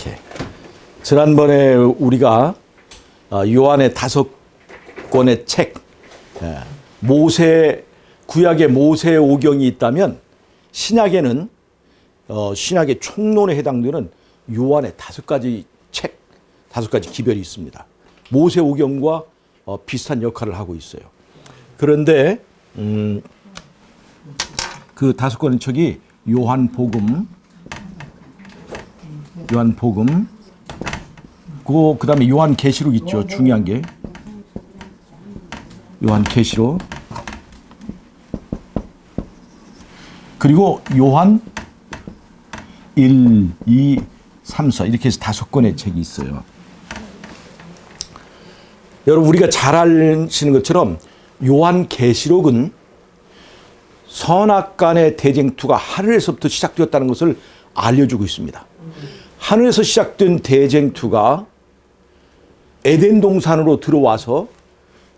이렇게. 지난번에 우리가 요한의 5권의 책, 구약의 모세 오경이 있다면 신약에는 신약의 총론에 해당되는 요한의 5가지 책, 5가지 기별이 있습니다. 모세 오경과 비슷한 역할을 하고 있어요. 그런데 그 5권의 책이 요한복음, 그다음에 요한계시록 있죠. 중요한 게 요한계시록, 그리고 요한 1, 2, 3, 4 이렇게 해서 5권의 책이 있어요. 여러분, 우리가 잘 아시는 것처럼 요한계시록은 선악간의 대쟁투가 하늘에서부터 시작되었다는 것을 알려주고 있습니다. 하늘에서 시작된 대쟁투가 에덴 동산으로 들어와서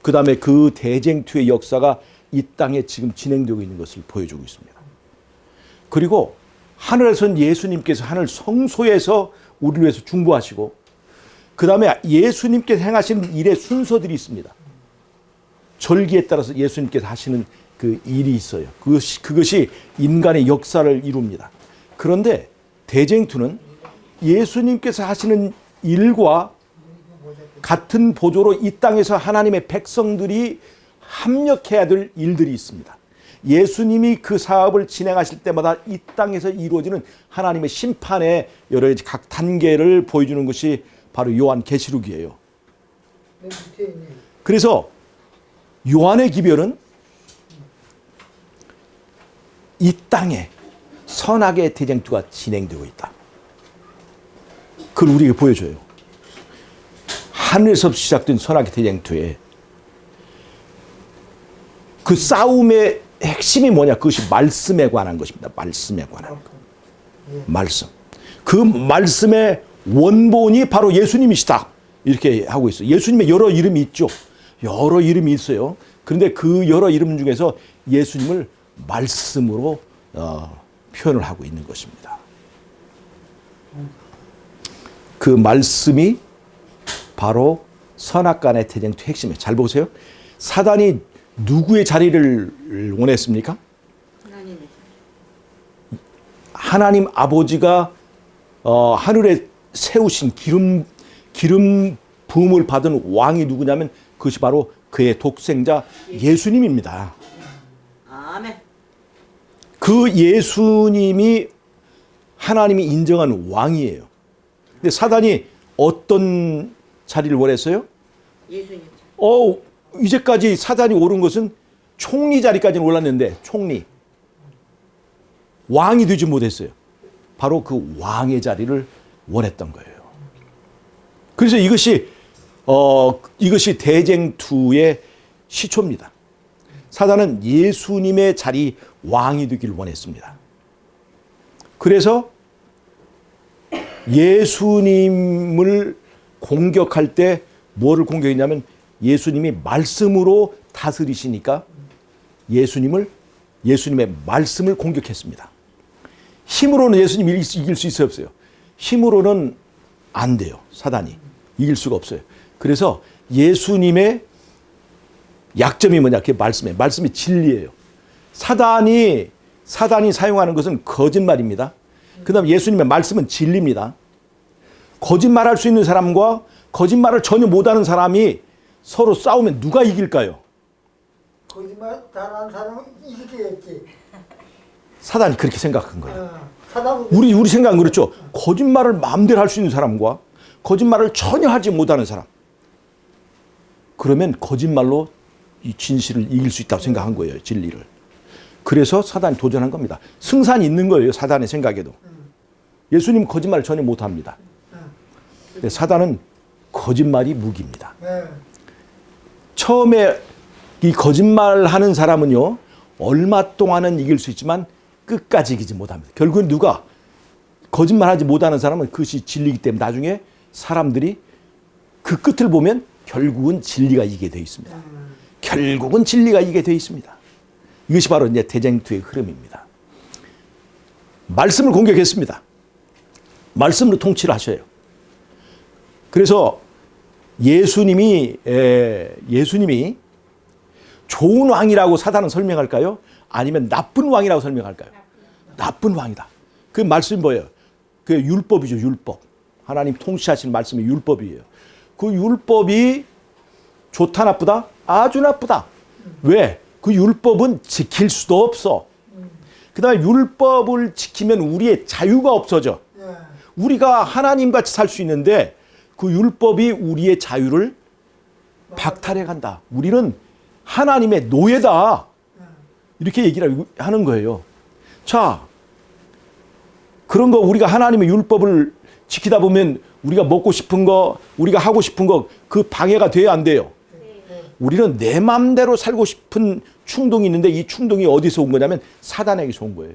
그 다음에 그 대쟁투의 역사가 이 땅에 지금 진행되고 있는 것을 보여주고 있습니다. 그리고 하늘에서는 예수님께서 하늘 성소에서 우리를 위해서 중보하시고 그 다음에 예수님께서 행하시는 일의 순서들이 있습니다. 절기에 따라서 예수님께서 하시는 그 일이 있어요. 그것이 인간의 역사를 이룹니다. 그런데 대쟁투는 예수님께서 하시는 일과 같은 보조로 이 땅에서 하나님의 백성들이 합력해야 될 일들이 있습니다. 예수님이 그 사업을 진행하실 때마다 이 땅에서 이루어지는 하나님의 심판의 여러 가지 각 단계를 보여주는 것이 바로 요한계시록이에요. 그래서 요한의 기별은 이 땅에 선악의 대쟁투가 진행되고 있다. 그걸 우리에게 보여줘요. 하늘에서 시작된 선악의 대쟁투에 그 싸움의 핵심이 뭐냐? 그것이 말씀에 관한 것입니다. 말씀에 관한 것. 말씀. 그 말씀의 원본이 바로 예수님이시다. 이렇게 하고 있어요. 예수님의 여러 이름이 있죠. 여러 이름이 있어요. 그런데 그 여러 이름 중에서 예수님을 말씀으로 표현을 하고 있는 것입니다. 그 말씀이 바로 선악간의 대쟁투 핵심이에요. 잘 보세요. 사단이 누구의 자리를 원했습니까? 하나님 아버지가 하늘에 세우신 기름 부음을 받은 왕이 누구냐면 그것이 바로 그의 독생자 예수님입니다. 아멘. 그 예수님이 하나님이 인정한 왕이에요. 근데 사단이 어떤 자리를 원했어요? 예수님. 이제까지 사단이 오른 것은 총리 자리까지는 올랐는데 총리. 왕이 되지 못했어요. 바로 그 왕의 자리를 원했던 거예요. 그래서 이것이 대쟁투의 시초입니다. 사단은 예수님의 자리 왕이 되기를 원했습니다. 그래서 예수님을 공격할 때 뭐를 공격했냐면 예수님이 말씀으로 다스리시니까 예수님의 말씀을 공격했습니다. 힘으로는 예수님 이길 수 있어요, 없어요? 힘으로는 안 돼요. 사단이 이길 수가 없어요. 그래서 예수님의 약점이 뭐냐? 그게 말씀이 진리예요. 사단이 사용하는 것은 거짓말입니다. 그다음 예수님의 말씀은 진리입니다. 거짓말할 수 있는 사람과 거짓말을 전혀 못하는 사람이 서로 싸우면 누가 이길까요? 거짓말 잘하는 사람은 이기겠지. 사단이 그렇게 생각한 거예요. 우리 생각은 그렇죠. 거짓말을 마음대로 할 수 있는 사람과 거짓말을 전혀 하지 못하는 사람. 그러면 거짓말로 이 진실을 이길 수 있다고 생각한 거예요. 진리를. 그래서 사단이 도전한 겁니다. 승산이 있는 거예요. 사단의 생각에도. 예수님 거짓말을 전혀 못합니다. 근데 사단은 거짓말이 무기입니다. 처음에 이 거짓말하는 사람은요, 얼마 동안은 이길 수 있지만 끝까지 이기지 못합니다. 결국은 누가 거짓말하지 못하는 사람은 그것이 진리이기 때문에 나중에 사람들이 그 끝을 보면 결국은 진리가 이기게 되어 있습니다. 결국은 진리가 이기게 되어 있습니다. 이것이 바로 이제 대쟁투의 흐름입니다. 말씀을 공격했습니다. 말씀으로 통치를 하셔요. 그래서 예수님이 좋은 왕이라고 사단은 설명할까요? 아니면 나쁜 왕이라고 설명할까요? 나쁜 왕이다. 그 말씀이 뭐예요? 그 율법이죠, 율법. 하나님 통치하시는 말씀이 율법이에요. 그 율법이 좋다 나쁘다? 아주 나쁘다. 왜? 그 율법은 지킬 수도 없어. 그 다음에 율법을 지키면 우리의 자유가 없어져. 예. 우리가 하나님같이 살 수 있는데 그 율법이 우리의 자유를 박탈해 간다. 우리는 하나님의 노예다. 이렇게 얘기를 하는 거예요. 자, 그런 거 우리가 하나님의 율법을 지키다 보면 우리가 먹고 싶은 거, 우리가 하고 싶은 거 그 방해가 돼야 안 돼요. 우리는 내 마음대로 살고 싶은 충동이 있는데 이 충동이 어디서 온 거냐면 사단에게서 온 거예요.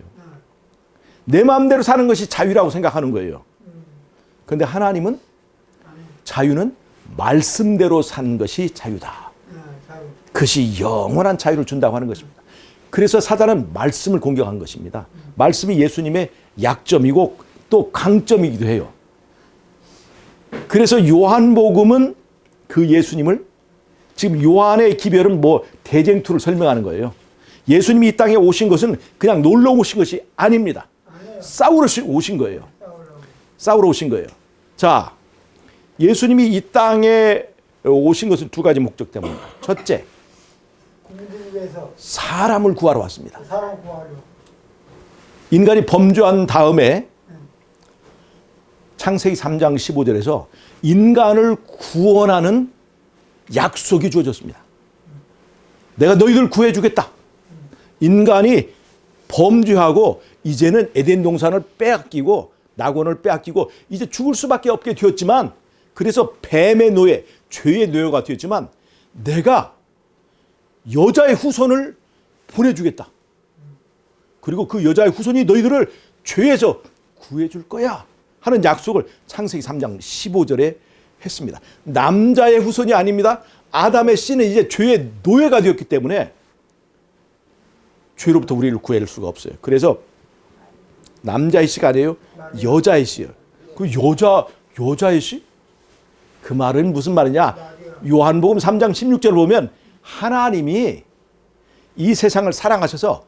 내 마음대로 사는 것이 자유라고 생각하는 거예요. 그런데 하나님은 자유는 말씀대로 사는 것이 자유다. 그것이 영원한 자유를 준다고 하는 것입니다. 그래서 사단은 말씀을 공격한 것입니다. 말씀이 예수님의 약점이고 또 강점이기도 해요. 그래서 요한복음은 그 예수님을 지금 요한의 기별은 뭐 대쟁투를 설명하는 거예요. 예수님이 이 땅에 오신 것은 그냥 놀러 오신 것이 아닙니다. 싸우러 오신 거예요. 싸우러 오신 거예요. 자, 예수님이 이 땅에 오신 것은 두 가지 목적 때문입니다. 첫째, 국민들을 위해서 사람을 구하러 왔습니다. 사람 구하려. 인간이 범죄한 다음에 창세기 3장 15절에서 인간을 구원하는 약속이 주어졌습니다. 내가 너희들 구해주겠다. 인간이 범죄하고 이제는 에덴 동산을 빼앗기고 낙원을 빼앗기고 이제 죽을 수밖에 없게 되었지만, 그래서 뱀의 노예, 죄의 노예가 되었지만 내가 여자의 후손을 보내주겠다. 그리고 그 여자의 후손이 너희들을 죄에서 구해줄 거야 하는 약속을 창세기 3장 15절에 했습니다. 남자의 후손이 아닙니다. 아담의 씨는 이제 죄의 노예가 되었기 때문에 죄로부터 우리를 구해낼 수가 없어요. 그래서 남자의 씨가 아니에요. 여자의 씨예요. 그 여자의 씨? 그 말은 무슨 말이냐? 요한복음 3장 16절을 보면 하나님이 이 세상을 사랑하셔서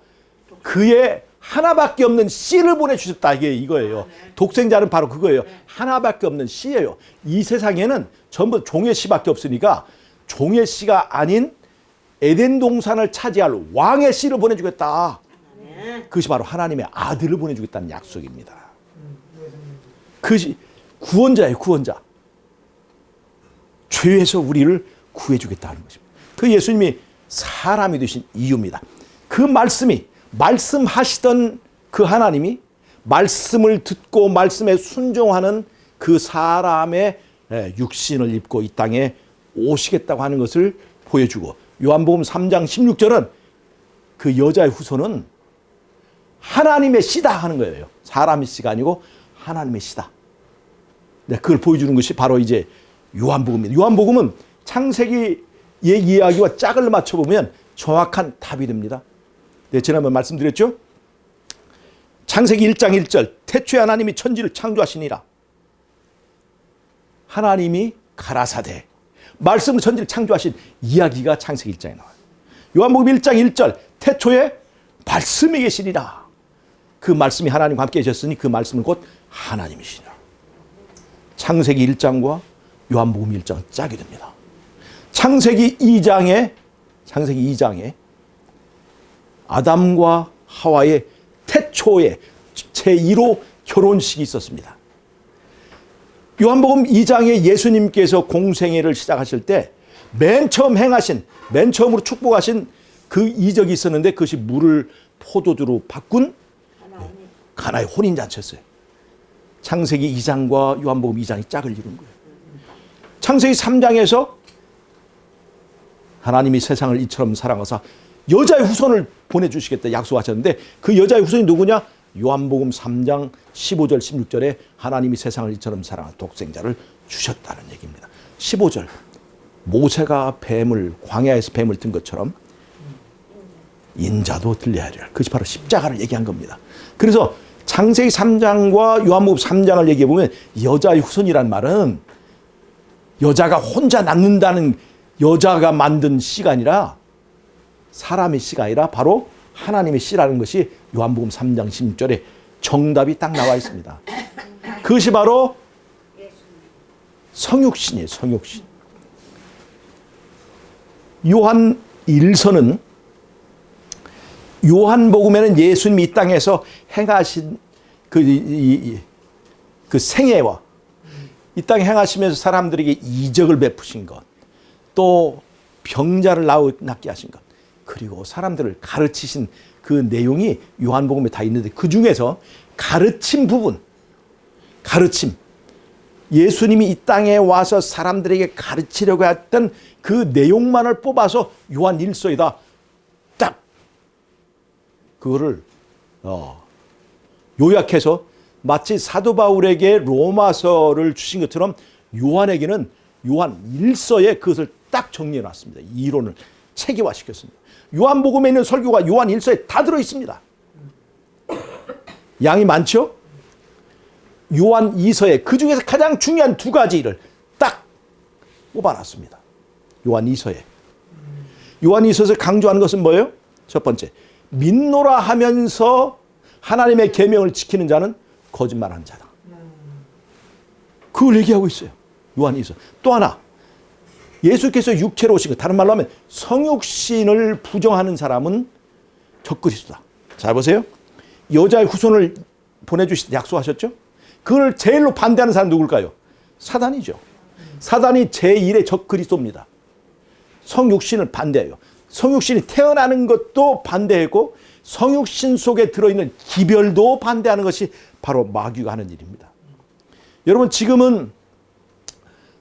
그의 하나밖에 없는 씨를 보내주셨다. 이게 이거예요. 독생자는 바로 그거예요. 하나밖에 없는 씨예요. 이 세상에는 전부 종의 씨밖에 없으니까 종의 씨가 아닌 에덴 동산을 차지할 왕의 씨를 보내주겠다. 그것이 바로 하나님의 아들을 보내주겠다는 약속입니다. 그것이 구원자예요. 구원자. 죄에서 우리를 구해주겠다는 것입니다. 그 예수님이 사람이 되신 이유입니다. 그 말씀이, 말씀하시던 그 하나님이 말씀을 듣고 말씀에 순종하는 그 사람의 육신을 입고 이 땅에 오시겠다고 하는 것을 보여주고, 요한복음 3장 16절은 그 여자의 후손은 하나님의 씨다 하는 거예요. 사람의 씨가 아니고 하나님의 씨다. 네, 그걸 보여주는 것이 바로 이제 요한복음입니다. 요한복음은 창세기의 이야기와 짝을 맞춰보면 정확한 답이 됩니다. 네, 지난번 말씀드렸죠? 창세기 1장 1절, 태초에 하나님이 천지를 창조하시니라. 하나님이 가라사대 말씀으로 천지를 창조하신 이야기가 창세기 1장에 나와요. 요한복음 1장 1절, 태초에 말씀이 계시니라. 그 말씀이 하나님과 함께 계셨으니 그 말씀은 곧 하나님이시니라. 창세기 1장과 요한복음 1장은 짝이 됩니다. 창세기 2장에 아담과 하와의 태초의 제1호 결혼식이 있었습니다. 요한복음 2장에 예수님께서 공생애를 시작하실 때 맨 처음으로 축복하신 그 이적이 있었는데 그것이 물을 포도주로 바꾼 가나의 혼인잔치였어요. 창세기 2장과 요한복음 2장이 짝을 이룬 거예요. 창세기 3장에서 하나님이 세상을 이처럼 사랑하사 여자의 후손을 보내주시겠다 약속하셨는데 그 여자의 후손이 누구냐? 요한복음 3장 15절 16절에 하나님이 세상을 이처럼 사랑한 독생자를 주셨다는 얘기입니다. 15절, 모세가 광야에서 뱀을 든 것처럼 인자도 들려야 하리라. 그것이 바로 십자가를 얘기한 겁니다. 그래서 창세기 3장과 요한복음 3장을 얘기해 보면 여자의 후손이란 말은 여자가 혼자 낳는다는 여자가 만든 씨가 아니라 사람의 씨가 아니라 바로 하나님의 씨라는 것이 요한복음 3장 16절에 정답이 딱 나와 있습니다. 그것이 바로 성육신이에요. 성육신. 요한 1서는 요한복음에는 예수님이 이 땅에서 행하신 그 생애와 이 땅에 행하시면서 사람들에게 이적을 베푸신 것, 또 병자를 낫게 하신 것, 그리고 사람들을 가르치신 그 내용이 요한복음에 다 있는데 그 중에서 가르침 부분, 가르침, 예수님이 이 땅에 와서 사람들에게 가르치려고 했던 그 내용만을 뽑아서 요한 1서에다 딱 그거를 요약해서 마치 사도 바울에게 로마서를 주신 것처럼 요한에게는 요한 1서에 그것을 딱 정리해 놨습니다. 이론을 체계화시켰습니다. 요한복음에 있는 설교가 요한 1서에 다 들어 있습니다. 양이 많죠? 요한 2서에 그 중에서 가장 중요한 두 가지를 딱 뽑아놨습니다. 요한 2서에. 요한 2서에서 강조하는 것은 뭐예요? 첫 번째, 믿노라 하면서 하나님의 계명을 지키는 자는 거짓말하는 자다. 그걸 얘기하고 있어요. 요한 2서. 또 하나, 예수께서 육체로 오신 것, 다른 말로 하면 성육신을 부정하는 사람은 적그리스도다. 잘 보세요. 여자의 후손을 보내주시다 약속하셨죠? 그걸 제일로 반대하는 사람 누굴까요? 사단이죠. 사단이 제1의 적그리스도입니다. 성육신을 반대해요. 성육신이 태어나는 것도 반대했고 성육신 속에 들어있는 기별도 반대하는 것이 바로 마귀가 하는 일입니다. 여러분, 지금은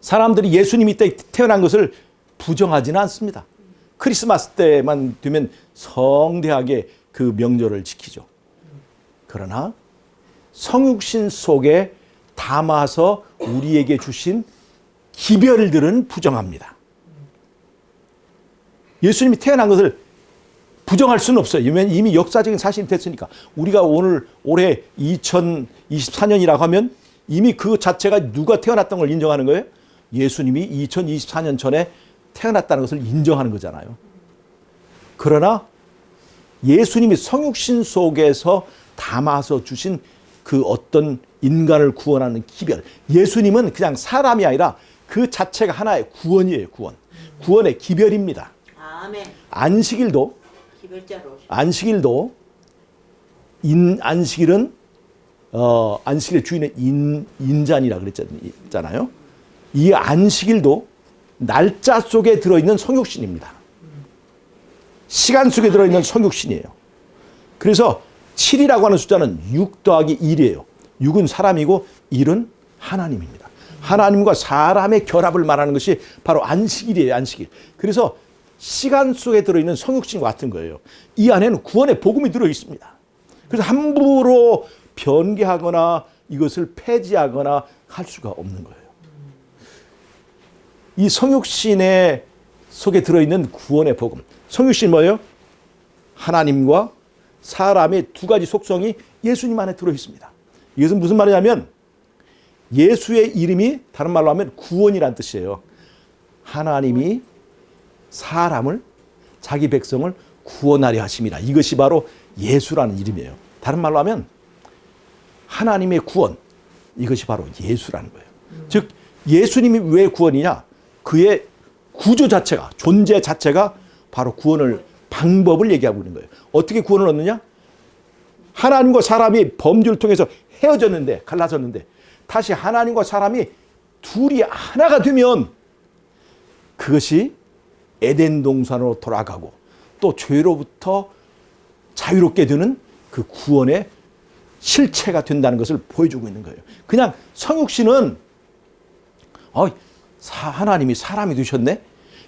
사람들이 예수님이 이때 태어난 것을 부정하지는 않습니다. 크리스마스 때만 되면 성대하게 그 명절을 지키죠. 그러나 성육신 속에 담아서 우리에게 주신 기별들은 부정합니다. 예수님이 태어난 것을 부정할 수는 없어요. 왜냐하면 이미 역사적인 사실이 됐으니까. 우리가 올해 2024년이라고 하면 이미 그 자체가 누가 태어났던 걸 인정하는 거예요? 예수님이 2024년 전에 태어났다는 것을 인정하는 거잖아요. 그러나 예수님이 성육신 속에서 담아서 주신 그 어떤 인간을 구원하는 기별. 예수님은 그냥 사람이 아니라 그 자체가 하나의 구원이에요. 구원. 구원의 기별입니다. 아멘. 안식일도 안식일은 안식일의 주인은 인자니라 그랬잖아요. 이 안식일도 날짜 속에 들어있는 성육신입니다. 시간 속에 들어있는 성육신이에요. 그래서 7이라고 하는 숫자는 6 더하기 1이에요. 6은 사람이고 1은 하나님입니다. 하나님과 사람의 결합을 말하는 것이 바로 안식일이에요. 안식일. 그래서 시간 속에 들어있는 성육신과 같은 거예요. 이 안에는 구원의 복음이 들어있습니다. 그래서 함부로 변개하거나 이것을 폐지하거나 할 수가 없는 거예요. 이 성육신의 속에 들어있는 구원의 복음. 성육신 뭐예요? 하나님과 사람의 두 가지 속성이 예수님 안에 들어있습니다. 이것은 무슨 말이냐면 예수의 이름이 다른 말로 하면 구원이란 뜻이에요. 하나님이 사람을, 자기 백성을 구원하려 하심이라. 이것이 바로 예수라는 이름이에요. 다른 말로 하면 하나님의 구원, 이것이 바로 예수라는 거예요. 즉 예수님이 왜 구원이냐? 그의 구조 자체가, 존재 자체가 바로 구원을, 방법을 얘기하고 있는 거예요. 어떻게 구원을 얻느냐? 하나님과 사람이 범죄를 통해서 헤어졌는데, 갈라졌는데 다시 하나님과 사람이 둘이 하나가 되면 그것이 에덴 동산으로 돌아가고 또 죄로부터 자유롭게 되는 그 구원의 실체가 된다는 것을 보여주고 있는 거예요. 그냥 성육신은 하나님이 사람이 되셨네?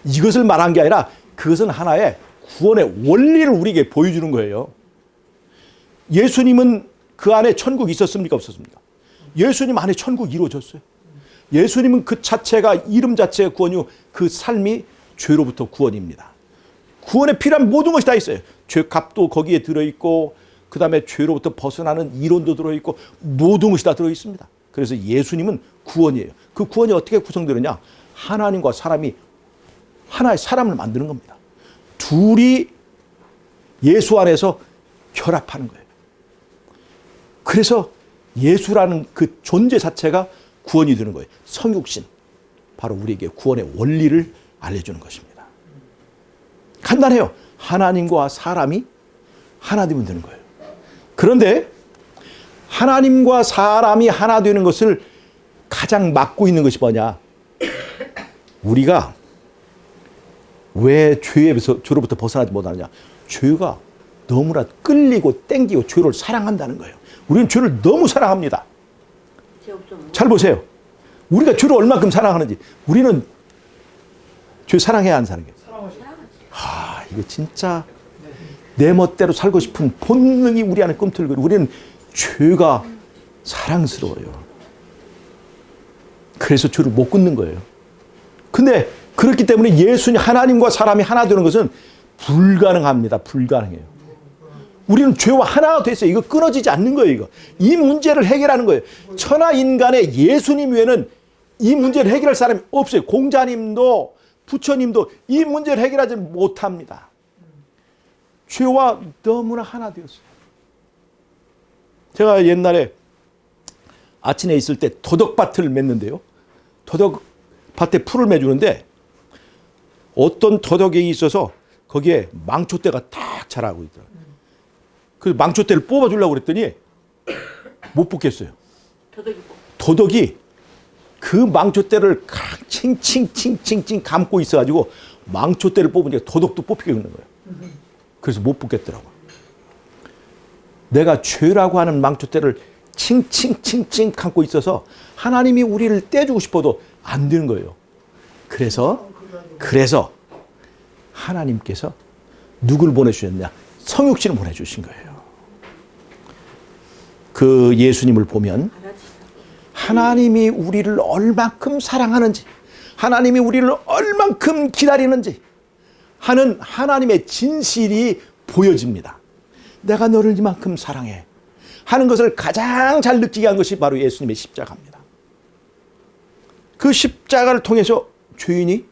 이것을 말한 게 아니라 그것은 하나의 구원의 원리를 우리에게 보여주는 거예요. 예수님은 그 안에 천국이 있었습니까? 없었습니까? 예수님 안에 천국이 이루어졌어요. 예수님은 그 자체가, 이름 자체의 구원이요, 그 삶이 죄로부터 구원입니다. 구원에 필요한 모든 것이 다 있어요. 죄값도 거기에 들어있고 그 다음에 죄로부터 벗어나는 이론도 들어있고 모든 것이 다 들어있습니다. 그래서 예수님은 구원이에요. 그 구원이 어떻게 구성되느냐? 하나님과 사람이 하나의 사람을 만드는 겁니다. 둘이 예수 안에서 결합하는 거예요. 그래서 예수라는 그 존재 자체가 구원이 되는 거예요. 성육신. 바로 우리에게 구원의 원리를 알려주는 것입니다. 간단해요. 하나님과 사람이 하나 되면 되는 거예요. 그런데 하나님과 사람이 하나 되는 것을 가장 막고 있는 것이 뭐냐? 우리가 왜 죄로부터 벗어나지 못하느냐? 죄가 너무나 끌리고 땡기고 죄를 사랑한다는 거예요. 우리는 죄를 너무 사랑합니다. 죄 없으면 잘 보세요. 우리가 죄를 얼마큼 사랑하는지. 우리는 죄 사랑해야 안 사는 게. 이거 진짜 내 멋대로 살고 싶은 본능이 우리 안에 꿈틀거리고 우리는 죄가 사랑스러워요. 그래서 죄를 못 끊는 거예요. 근데 그렇기 때문에 예수님 하나님과 사람이 하나 되는 것은 불가능합니다. 불가능해요. 우리는 죄와 하나가 됐어요. 이거 끊어지지 않는 거예요. 이거. 이 문제를 해결하는 거예요. 천하 인간의 예수님 외에는 이 문제를 해결할 사람이 없어요. 공자님도 부처님도 이 문제를 해결하지 못합니다. 죄와 너무나 하나 되었어요. 제가 옛날에 아침에 있을 때 도덕밭을 맺는데요. 도덕밭에 풀을 매주는데 어떤 도덕에 있어서 거기에 망초대가 딱 자라고 있더라고요. 그래서 망초대를 뽑아주려고 그랬더니 못 뽑겠어요. 도덕이 그 망초대를 칭칭칭칭칭 감고 있어가지고 망초대를 뽑으니까 도덕도 뽑히게 되는 거예요. 그래서 못 뽑겠더라고요. 내가 죄라고 하는 망초대를 칭칭칭칭 감고 있어서 하나님이 우리를 떼주고 싶어도 안 되는 거예요. 그래서 하나님께서 누굴 보내주셨냐? 성육신을 보내주신 거예요. 그 예수님을 보면 하나님이 우리를 얼만큼 사랑하는지, 하나님이 우리를 얼만큼 기다리는지 하는 하나님의 진실이 보여집니다. 내가 너를 이만큼 사랑해 하는 것을 가장 잘 느끼게 한 것이 바로 예수님의 십자가입니다. 그 십자가를 통해서 죄인이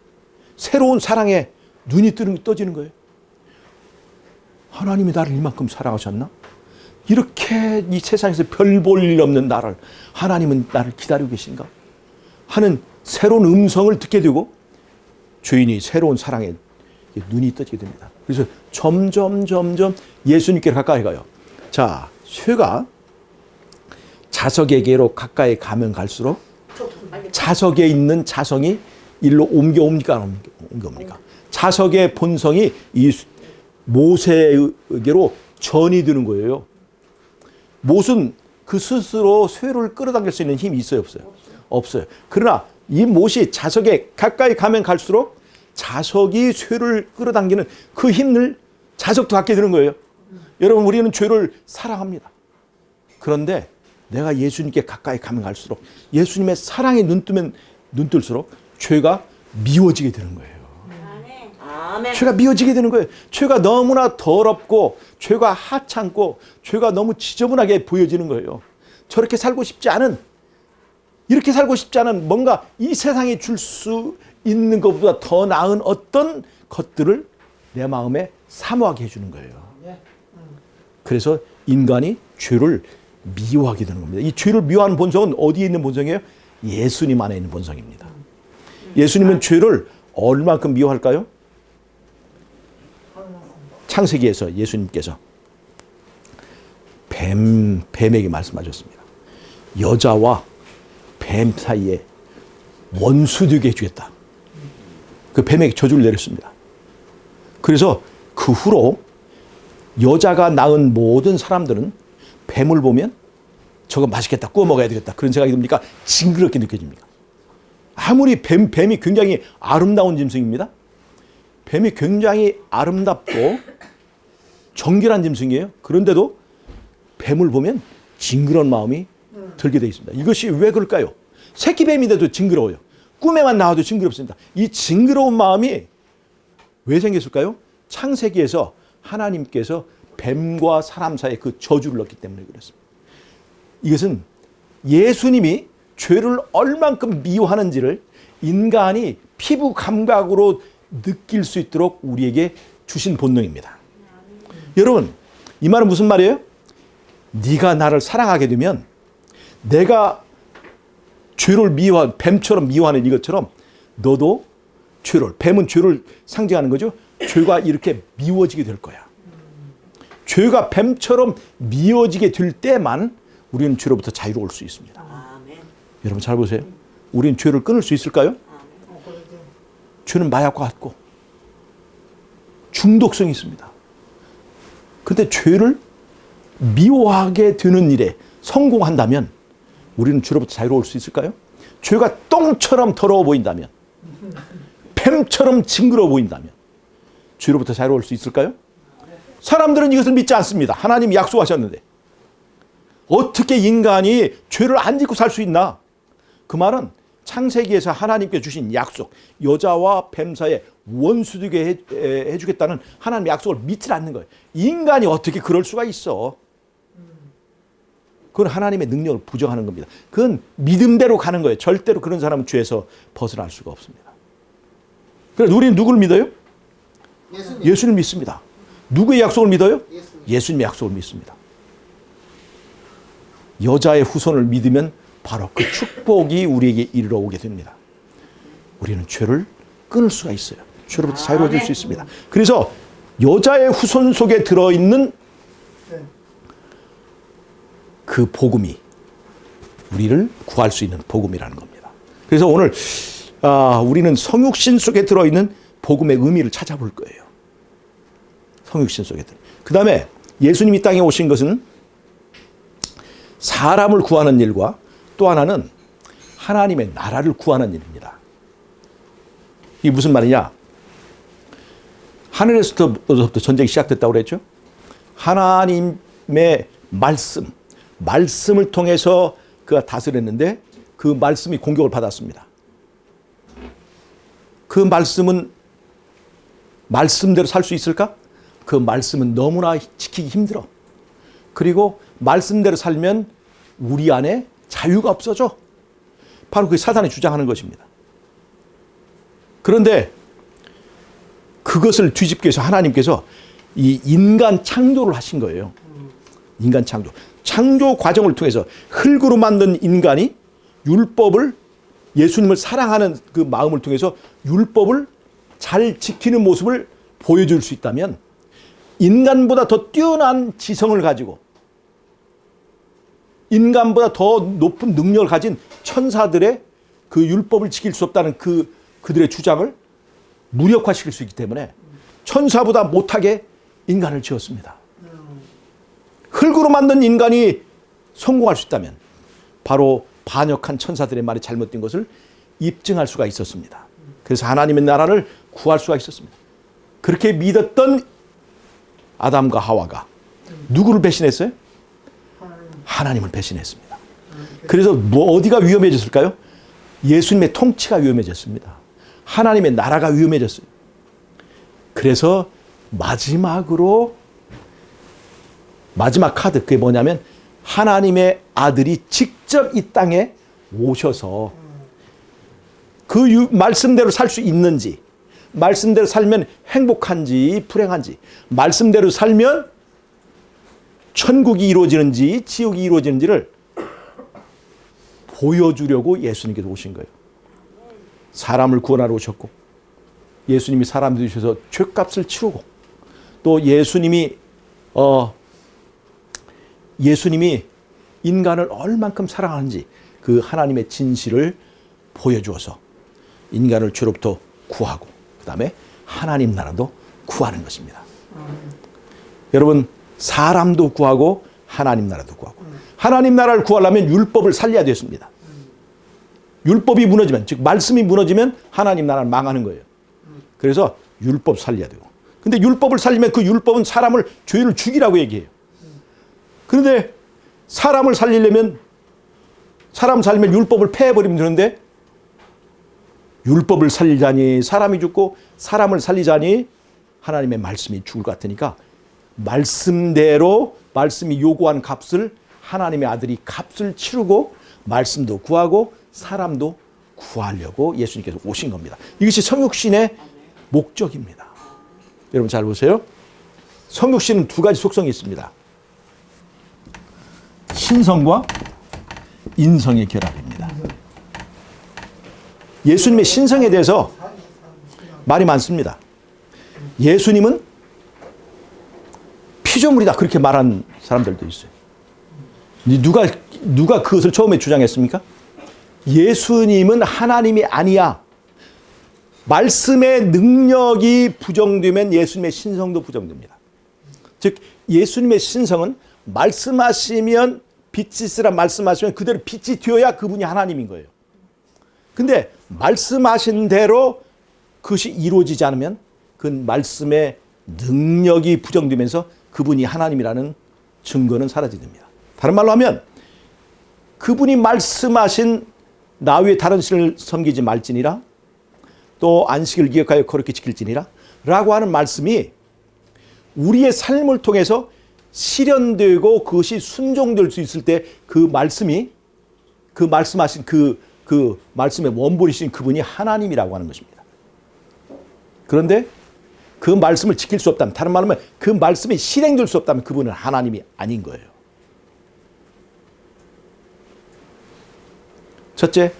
새로운 사랑에 눈이 떠지는 거예요. 하나님이 나를 이만큼 사랑하셨나? 이렇게 이 세상에서 별 볼 일 없는 나를 하나님은 나를 기다리고 계신가? 하는 새로운 음성을 듣게 되고 죄인이 새로운 사랑에 눈이 떠지게 됩니다. 그래서 점점 예수님께 가까이 가요. 자, 쇠가 자석에게로 가까이 가면 갈수록 자석에 있는 자성이 일로 옮깁니까? 자석의 본성이 이 못에게로 전이 되는 거예요. 못은 그 스스로 쇠를 끌어당길 수 있는 힘이 있어요, 없어요? 없어요. 그러나 이 못이 자석에 가까이 가면 갈수록 자석이 쇠를 끌어당기는 그 힘을 자석도 갖게 되는 거예요. 여러분, 우리는 죄를 사랑합니다. 그런데 내가 예수님께 가까이 가면 갈수록 예수님의 사랑에 눈뜰수록 죄가 미워지게 되는 거예요. 아멘. 죄가 미워지게 되는 거예요. 죄가 너무나 더럽고 죄가 하찮고 죄가 너무 지저분하게 보여지는 거예요. 저렇게 살고 싶지 않은, 이렇게 살고 싶지 않은 뭔가 이 세상에 줄 수 있는 것보다 더 나은 어떤 것들을 내 마음에 사모하게 해주는 거예요. 그래서 인간이 죄를 미워하게 되는 겁니다. 이 죄를 미워하는 본성은 어디에 있는 본성이에요? 예수님 안에 있는 본성입니다. 예수님은 죄를 얼마큼 미워할까요? 창세기에서 예수님께서 뱀에게 말씀하셨습니다. 여자와 뱀 사이에 원수 되게 해주겠다. 그 뱀에게 저주를 내렸습니다. 그래서 그 후로 여자가 낳은 모든 사람들은 뱀을 보면 저거 맛있겠다, 구워 먹어야 되겠다, 그런 생각이 듭니까? 징그럽게 느껴집니까? 아무리 뱀이 굉장히 아름다운 짐승입니다. 뱀이 굉장히 아름답고 정결한 짐승이에요. 그런데도 뱀을 보면 징그러운 마음이 들게 되어 있습니다. 이것이 왜 그럴까요? 새끼 뱀인데도 징그러워요. 꿈에만 나와도 징그럽습니다. 이 징그러운 마음이 왜 생겼을까요? 창세기에서 하나님께서 뱀과 사람 사이에 그 저주를 넣기 때문에 그렇습니다. 이것은 예수님이 죄를 얼만큼 미워하는지를 인간이 피부 감각으로 느낄 수 있도록 우리에게 주신 본능입니다. 여러분, 이 말은 무슨 말이에요? 네가 나를 사랑하게 되면 내가 죄를 뱀처럼 미워하는 이것처럼 너도 뱀은 죄를 상징하는 거죠. 죄가 이렇게 미워지게 될 거야. 죄가 뱀처럼 미워지게 될 때만 우리는 죄로부터 자유로울 수 있습니다. 아멘. 여러분 잘 보세요. 우리는 죄를 끊을 수 있을까요? 죄는 마약과 같고 중독성이 있습니다. 그런데 죄를 미워하게 되는 일에 성공한다면 우리는 죄로부터 자유로울 수 있을까요? 죄가 똥처럼 더러워 보인다면, 뱀처럼 징그러워 보인다면 죄로부터 자유로울 수 있을까요? 사람들은 이것을 믿지 않습니다. 하나님이 약속하셨는데 어떻게 인간이 죄를 안 짓고 살 수 있나? 그 말은 창세기에서 하나님께 주신 약속, 여자와 뱀 사이에 원수 되게 해주겠다는 하나님의 약속을 믿지 않는 거예요. 인간이 어떻게 그럴 수가 있어? 그건 하나님의 능력을 부정하는 겁니다. 그건 믿음대로 가는 거예요. 절대로 그런 사람은 죄에서 벗어날 수가 없습니다. 그래서 우리는 누구를 믿어요? 예수를 믿습니다. 누구의 약속을 믿어요? 예수님의 약속을 믿습니다. 여자의 후손을 믿으면 바로 그 축복이 우리에게 이르러 오게 됩니다. 우리는 죄를 끊을 수가 있어요. 죄로부터 자유로워질 수 있습니다. 그래서 여자의 후손 속에 들어있는 그 복음이 우리를 구할 수 있는 복음이라는 겁니다. 그래서 오늘 우리는 성육신 속에 들어있는 복음의 의미를 찾아볼 거예요. 성육신 속에 들어. 그 다음에 예수님이 땅에 오신 것은 사람을 구하는 일과 또 하나는 하나님의 나라를 구하는 일입니다. 이게 무슨 말이냐? 하늘에서부터 전쟁이 시작됐다고 그랬죠? 하나님의 말씀을 통해서 그가 다스렸는데 그 말씀이 공격을 받았습니다. 그 말씀은 말씀대로 살 수 있을까? 그 말씀은 너무나 지키기 힘들어. 그리고 말씀대로 살면 우리 안에 자유가 없어져. 바로 그게 사단이 주장하는 것입니다. 그런데 그것을 뒤집기 위해서 하나님께서 이 인간 창조를 하신 거예요. 인간 창조. 창조 과정을 통해서 흙으로 만든 인간이 율법을, 예수님을 사랑하는 그 마음을 통해서 율법을 잘 지키는 모습을 보여줄 수 있다면 인간보다 더 뛰어난 지성을 가지고 인간보다 더 높은 능력을 가진 천사들의 그 율법을 지킬 수 없다는 그들의 주장을 무력화시킬 수 있기 때문에 천사보다 못하게 인간을 지었습니다. 흙으로 만든 인간이 성공할 수 있다면 바로 반역한 천사들의 말이 잘못된 것을 입증할 수가 있었습니다. 그래서 하나님의 나라를 구할 수가 있었습니다. 그렇게 믿었던 아담과 하와가 누구를 배신했어요? 하나님을 배신했습니다. 그래서 어디가 위험해졌을까요? 예수님의 통치가 위험해졌습니다. 하나님의 나라가 위험해졌어요. 그래서 마지막 카드, 그게 뭐냐면 하나님의 아들이 직접 이 땅에 오셔서 그 말씀대로 살 수 있는지, 말씀대로 살면 행복한지 불행한지, 말씀대로 살면 천국이 이루어지는지 지옥이 이루어지는지를 보여주려고 예수님께서 오신 거예요. 사람을 구원하러 오셨고, 예수님이 사람 되셔서 죄값을 치르고, 또 예수님이 인간을 얼만큼 사랑하는지 그 하나님의 진실을 보여주어서 인간을 죄로부터 구하고 그 다음에 하나님 나라도 구하는 것입니다. 여러분, 사람도 구하고 하나님 나라도 구하고, 하나님 나라를 구하려면 율법을 살려야 됐습니다. 율법이 무너지면, 즉 말씀이 무너지면 하나님 나라는 망하는 거예요. 그래서 율법 살려야 되고, 근데 율법을 살리면 그 율법은 죄를 죽이라고 얘기해요. 그런데 사람 살리면 율법을 폐해버리면 되는데, 율법을 살리자니 사람이 죽고 사람을 살리자니 하나님의 말씀이 죽을 것 같으니까 말씀대로 말씀이 요구한 값을 하나님의 아들이 값을 치르고 말씀도 구하고 사람도 구하려고 예수님께서 오신 겁니다. 이것이 성육신의 목적입니다. 여러분 잘 보세요. 성육신은 두 가지 속성이 있습니다. 신성과 인성의 결합입니다. 예수님의 신성에 대해서 말이 많습니다. 예수님은 피조물이다 그렇게 말한 사람들도 있어요. 누가 그것을 처음에 주장했습니까? 예수님은 하나님이 아니야. 말씀의 능력이 부정되면 예수님의 신성도 부정됩니다. 즉 예수님의 신성은 말씀하시면 빛이 있으라 말씀하시면 그대로 빛이 되어야 그분이 하나님인 거예요. 근데 말씀하신 대로 그것이 이루어지지 않으면 그 말씀의 능력이 부정되면서 그분이 하나님이라는 증거는 사라집니다. 다른 말로 하면 그분이 말씀하신 나 외에 다른 신을 섬기지 말지니라 또 안식을 기억하여 거룩히 지킬지니라 라고 하는 말씀이 우리의 삶을 통해서 실현되고 그것이 순종될 수 있을 때 그 말씀이 그 말씀하신 그 말씀의 원본이신 그분이 하나님이라고 하는 것입니다. 그런데 그 말씀을 지킬 수 없다면 다른 말로 하면 그 말씀이 실행될 수 없다면 그분은 하나님이 아닌 거예요. 첫째,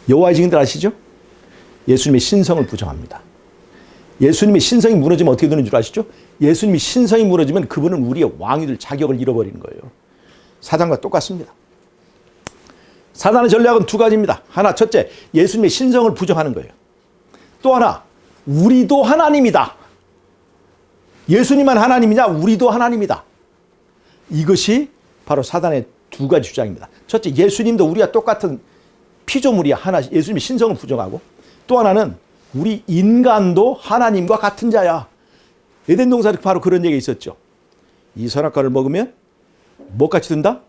여호와의 증인들 아시죠? 예수님의 신성을 부정합니다. 예수님의 신성이 무너지면 어떻게 되는 줄 아시죠? 예수님이 신성이 무너지면 그분은 우리의 왕이 될 자격을 잃어버리는 거예요. 사단과 똑같습니다. 사단의 전략은 두 가지입니다. 하나, 첫째, 예수님의 신성을 부정하는 거예요. 또 하나, 우리도 하나님이다. 예수님만 하나님이냐? 우리도 하나님이다. 이것이 바로 사단의 두 가지 주장입니다. 첫째, 예수님도 우리와 똑같은 피조물이야. 하나, 예수님의 신성을 부정하고 또 하나는 우리 인간도 하나님과 같은 자야. 에덴 동산에 바로 그런 얘기가 있었죠. 이 선악과를 먹으면 뭐같이 된다?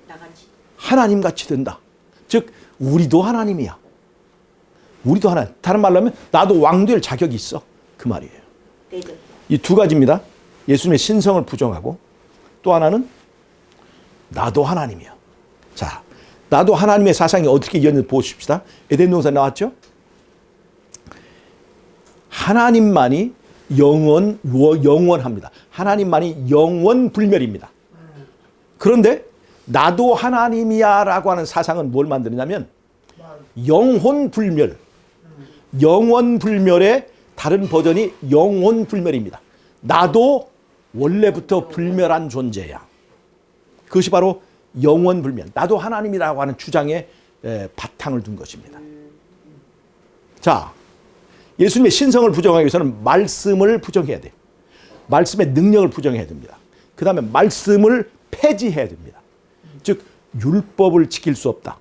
나같이. 하나님같이 된다. 즉 우리도 하나님이야. 우리도 하나님. 다른 말로 하면 나도 왕 될 자격이 있어. 그 말이에요. 이 두 가지입니다. 예수님의 신성을 부정하고 또 하나는 나도 하나님이야. 자, 나도 하나님의 사상이 어떻게 이어졌는지 보십시다. 에덴 동산 나왔죠? 하나님만이 영원합니다. 하나님만이 영원불멸입니다. 그런데 나도 하나님이야 라고 하는 사상은 뭘 만드느냐면 영혼불멸. 영원불멸의 다른 버전이 영혼불멸입니다. 나도 원래부터 불멸한 존재야. 그것이 바로 영원불멸. 나도 하나님이라고 하는 주장에 바탕을 둔 것입니다. 자, 예수님의 신성을 부정하기 위해서는 말씀을 부정해야 돼요. 말씀의 능력을 부정해야 됩니다. 그 다음에 말씀을 폐지해야 됩니다. 즉 율법을 지킬 수 없다.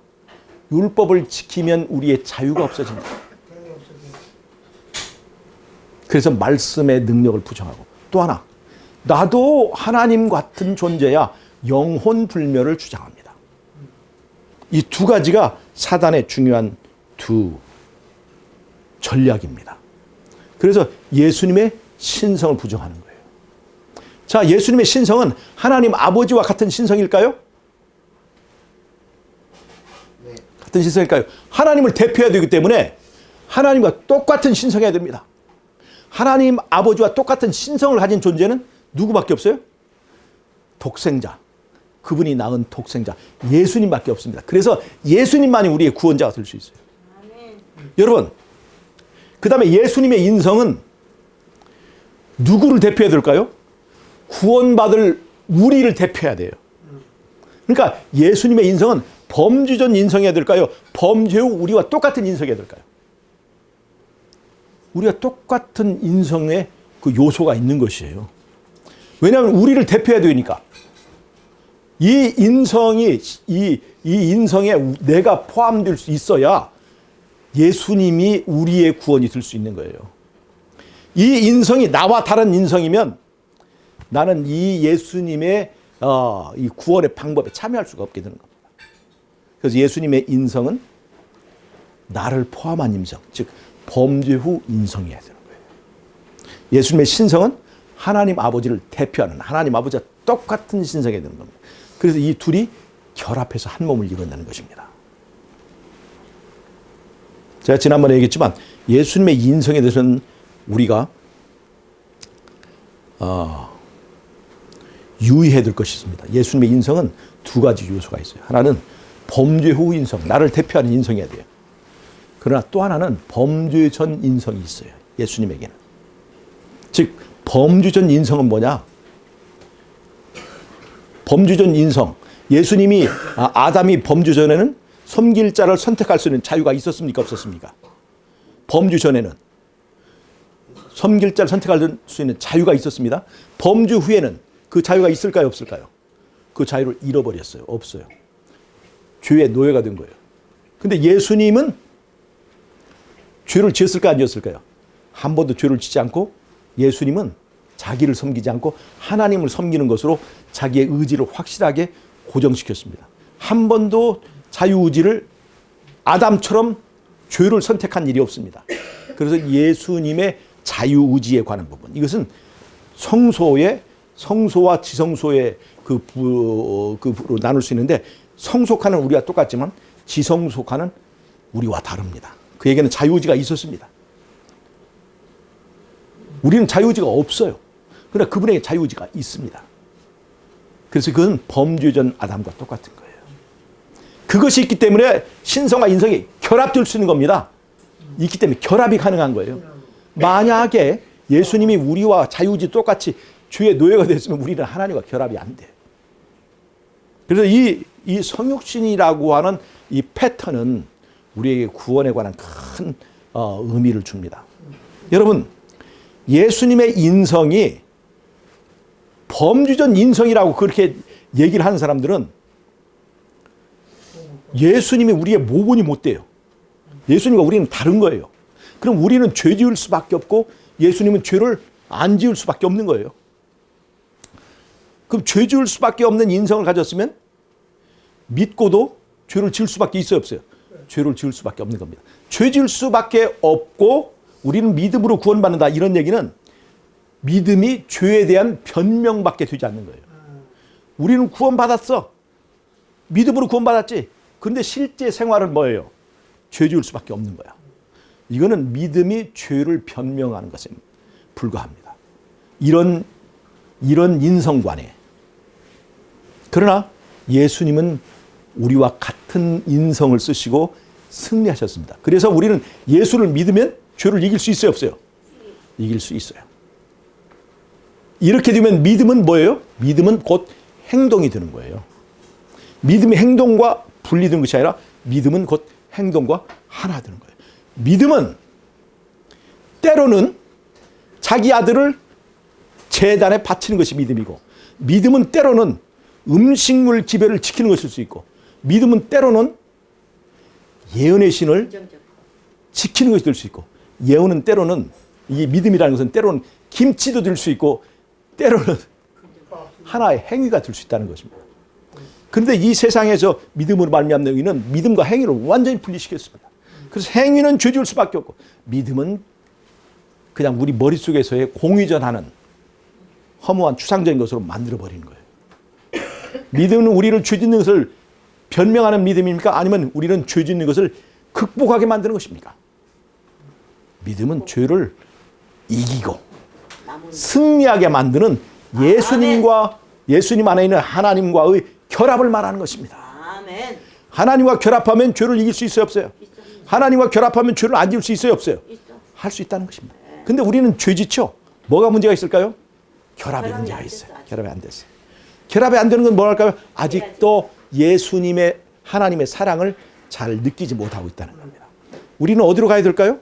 율법을 지키면 우리의 자유가 없어진다. 그래서 말씀의 능력을 부정하고 또 하나, 나도 하나님 같은 존재야. 영혼불멸을 주장합니다. 이 두 가지가 사단의 중요한 두 전략입니다. 그래서 예수님의 신성을 부정하는 거예요. 자, 예수님의 신성은 하나님 아버지와 같은 신성일까요? 네. 같은 신성일까요? 하나님을 대표해야 되기 때문에 하나님과 똑같은 신성해야 됩니다. 하나님 아버지와 똑같은 신성을 가진 존재는 누구밖에 없어요? 독생자. 그분이 낳은 독생자. 예수님밖에 없습니다. 그래서 예수님만이 우리의 구원자가 될 수 있어요. 아멘. 여러분, 그 다음에 예수님의 인성은 누구를 대표해야 될까요? 구원받을 우리를 대표해야 돼요. 그러니까 예수님의 인성은 범죄전 인성이어야 될까요? 범죄 후 우리와 똑같은 인성이어야 될까요? 우리가 똑같은 인성의 그 요소가 있는 것이에요. 왜냐하면 우리를 대표해야 되니까. 이 인성에 내가 포함될 수 있어야 예수님이 우리의 구원이 될 수 있는 거예요. 이 인성이 나와 다른 인성이면 나는 이 예수님의 이 구원의 방법에 참여할 수가 없게 되는 겁니다. 그래서 예수님의 인성은 나를 포함한 인성, 즉 범죄 후 인성이어야 되는 거예요. 예수님의 신성은 하나님 아버지를 대표하는 하나님 아버지와 똑같은 신성이 되는 겁니다. 그래서 이 둘이 결합해서 한 몸을 이룬다는 것입니다. 제가 지난번에 얘기했지만 예수님의 인성에 대해서는 우리가 유의해야 될 것이 있습니다. 예수님의 인성은 두 가지 요소가 있어요. 하나는 범죄 후 인성, 나를 대표하는 인성이어야 돼요. 그러나 또 하나는 범죄 전 인성이 있어요. 예수님에게는. 즉 범죄 전 인성은 뭐냐? 범죄 전 인성. 예수님이 아담이 범죄 전에는 섬길 자를 선택할 수 있는 자유가 있었습니까? 없었습니까? 범죄 전에는 섬길 자를 선택할 수 있는 자유가 있었습니다. 범죄 후에는 그 자유가 있을까요? 없을까요? 그 자유를 잃어버렸어요. 없어요. 죄의 노예가 된 거예요. 근데 예수님은 죄를 지었을까 안 지었을까요? 한 번도 죄를 짓지 않고 예수님은 자기를 섬기지 않고 하나님을 섬기는 것으로 자기의 의지를 확실하게 고정시켰습니다. 한 번도 자유의지를 아담처럼 죄를 선택한 일이 없습니다. 그래서 예수님의 자유의지에 관한 부분, 이것은 성소와 지성소의 부로 나눌 수 있는데, 성소칸은 우리와 똑같지만 지성소칸은 우리와 다릅니다. 그에게는 자유의지가 있었습니다. 우리는 자유의지가 없어요. 그러나 그분에게 자유의지가 있습니다. 그래서 그건 범죄 전 아담과 똑같은 거예요. 그것이 있기 때문에 신성과 인성이 결합될 수 있는 겁니다. 있기 때문에 결합이 가능한 거예요. 만약에 예수님이 우리와 자유의지 똑같이 죄의 노예가 됐으면 우리는 하나님과 결합이 안 돼요. 그래서 이 성육신이라고 하는 이 패턴은 우리에게 구원에 관한 큰 의미를 줍니다. 여러분, 예수님의 인성이 범죄전 인성이라고 그렇게 얘기를 하는 사람들은 예수님이 우리의 모본이 못 돼요. 예수님과 우리는 다른 거예요. 그럼 우리는 죄 지을 수밖에 없고 예수님은 죄를 안 지을 수밖에 없는 거예요. 그럼 죄 지을 수밖에 없는 인성을 가졌으면 믿고도 죄를 지을 수밖에 있어요, 없어요? 죄를 지을 수밖에 없는 겁니다. 죄 지을 수밖에 없고 우리는 믿음으로 구원받는다, 이런 얘기는 믿음이 죄에 대한 변명밖에 되지 않는 거예요. 우리는 구원받았어. 믿음으로 구원받았지. 그런데 실제 생활은 뭐예요? 죄 지을 수밖에 없는 거야. 이거는 믿음이 죄를 변명하는 것에 불과합니다. 이런 인성관에. 그러나 예수님은 우리와 같은 인성을 쓰시고 승리하셨습니다. 그래서 우리는 예수를 믿으면 죄를 이길 수 있어요, 없어요? 이길 수 있어요. 이렇게 되면 믿음은 뭐예요? 믿음은 곧 행동이 되는 거예요. 믿음이 행동과 분리되는 것이 아니라 믿음은 곧 행동과 하나 되는 거예요. 믿음은 때로는 자기 아들을 제단에 바치는 것이 믿음이고, 믿음은 때로는 음식물 지배를 지키는 것일 수 있고, 믿음은 때로는 예언의 신을 지키는 것이 될 수 있고, 예언은 때로는, 이 믿음이라는 것은 때로는 김치도 될 수 있고 때로는 하나의 행위가 될 수 있다는 것입니다. 그런데 이 세상에서 믿음으로 말미암는 의는 믿음과 행위를 완전히 분리시켰습니다. 그래서 행위는 죄 지을 수밖에 없고 믿음은 그냥 우리 머릿속에서의 공의전하는 허무한 추상적인 것으로 만들어버리는 거예요. 믿음은 우리를 죄 짓는 것을 변명하는 믿음입니까? 아니면 우리는 죄 짓는 것을 극복하게 만드는 것입니까? 믿음은 죄를 이기고 승리하게 만드는 예수님 안에 있는 하나님과의 결합을 말하는 것입니다. 아멘. 하나님과 결합하면 죄를 이길 수 있어요, 없어요? 하나님과 결합하면 죄를 안 지을 수 있어요, 없어요? 할 수 있다는 것입니다. 근데 우리는 죄 짓죠? 뭐가 문제가 있을까요? 결합에 문제가 있어요. 결합이 안 됐어요. 결합이 안 되는 건 뭐랄까요? 아직도 예수님의 하나님의 사랑을 잘 느끼지 못하고 있다는 겁니다. 우리는 어디로 가야 될까요?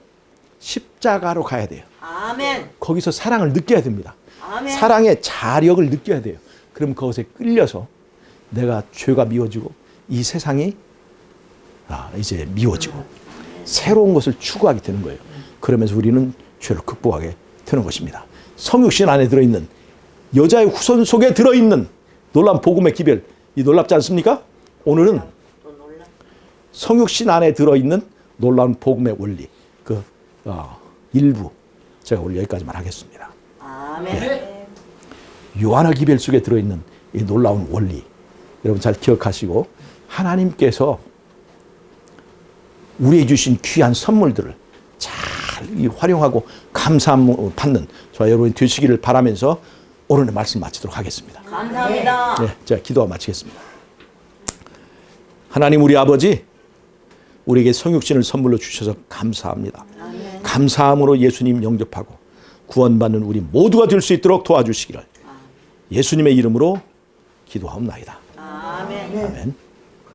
십자가로 가야 돼요. 아멘. 거기서 사랑을 느껴야 됩니다. 아멘. 사랑의 자력을 느껴야 돼요. 그럼 그것에 끌려서 내가 죄가 미워지고 이 세상이 이제 미워지고 새로운 것을 추구하게 되는 거예요. 그러면서 우리는 죄를 극복하게 되는 것입니다. 성육신 안에 들어있는, 여자의 후손 속에 들어있는 놀라운 복음의 기별, 이 놀랍지 않습니까? 오늘은 성육신 안에 들어있는 놀라운 복음의 원리, 일부 제가 오늘 여기까지만 하겠습니다. 아멘. 요한의 기별 속에 들어있는 이 놀라운 원리, 여러분 잘 기억하시고 하나님께서 우리에게 주신 귀한 선물들을 잘 활용하고 감사함을 받는 저와 여러분이 되시기를 바라면서 오늘의 말씀 마치도록 하겠습니다. 감사합니다. 네, 자, 기도와 마치겠습니다. 하나님 우리 아버지, 우리에게 성육신을 선물로 주셔서 감사합니다. 감사함으로 예수님 영접하고 구원받는 우리 모두가 될 수 있도록 도와주시기를 예수님의 이름으로 기도하옵나이다. 아멘. 아멘.